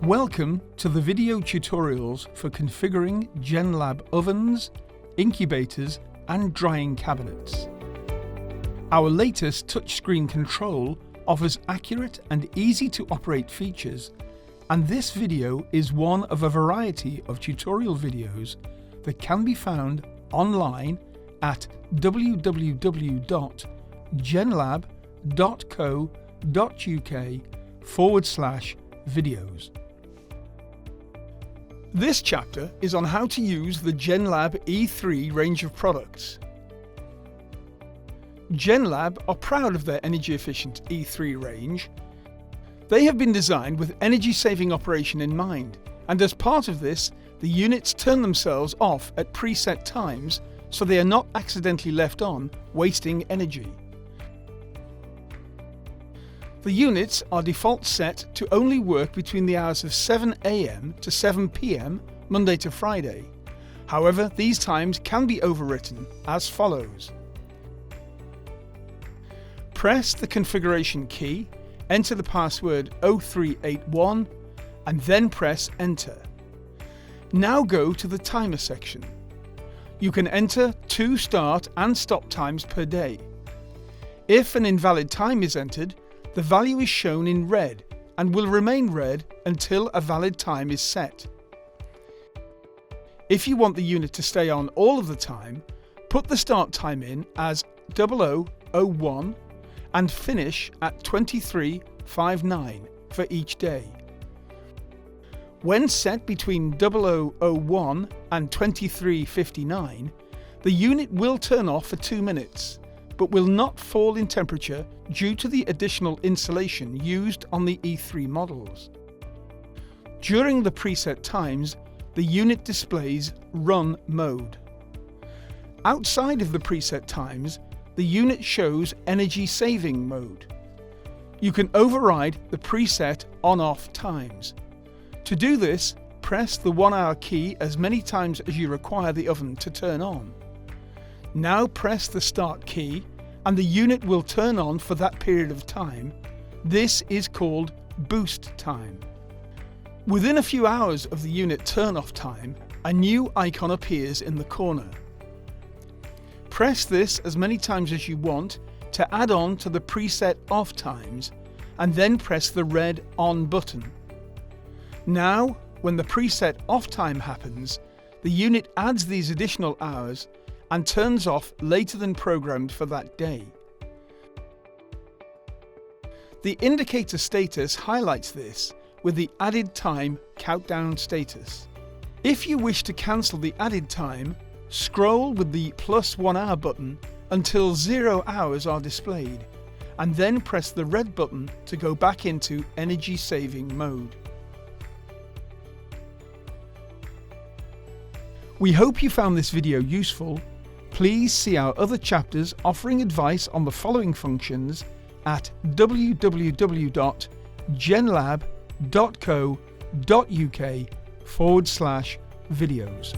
Welcome to the video tutorials for configuring Genlab ovens, incubators and drying cabinets. Our latest touchscreen control offers accurate and easy to operate features, and this video is one of a variety of tutorial videos that can be found online at www.genlab.co.uk/videos. This chapter is on how to use the Genlab E3 range of products. Genlab are proud of their energy-efficient E3 range. They have been designed with energy-saving operation in mind, and as part of this, the units turn themselves off at preset times so they are not accidentally left on, wasting energy. The units are default set to only work between the hours of 7 AM to 7 PM, Monday to Friday. However, these times can be overwritten as follows. Press the configuration key, enter the password 0381, and then press enter. Now go to the timer section. You can enter 2 start and stop times per day. If an invalid time is entered, the value is shown in red and will remain red until a valid time is set. If you want the unit to stay on all of the time, put the start time in as 0001 and finish at 23:59 for each day. When set between 0001 and 23:59, the unit will turn off for 2 minutes, but will not fall in temperature due to the additional insulation used on the E3 models. During the preset times, the unit displays run mode. Outside of the preset times, the unit shows energy saving mode. You can override the preset on-off times. To do this, press the 1-hour key as many times as you require the oven to turn on. Now press the start key and the unit will turn on for that period of time. This is called boost time. Within a few hours of the unit turn-off time, a new icon appears in the corner. Press this as many times as you want to add on to the preset off times, and then press the red on button. Now, when the preset off time happens, the unit adds these additional hours and turns off later than programmed for that day. The indicator status highlights this with the added time countdown status. If you wish to cancel the added time, scroll with the +1 hour button until 0 hours are displayed, and then press the red button to go back into energy saving mode. We hope you found this video useful. Please see our other chapters offering advice on the following functions at www.genlab.co.uk/videos.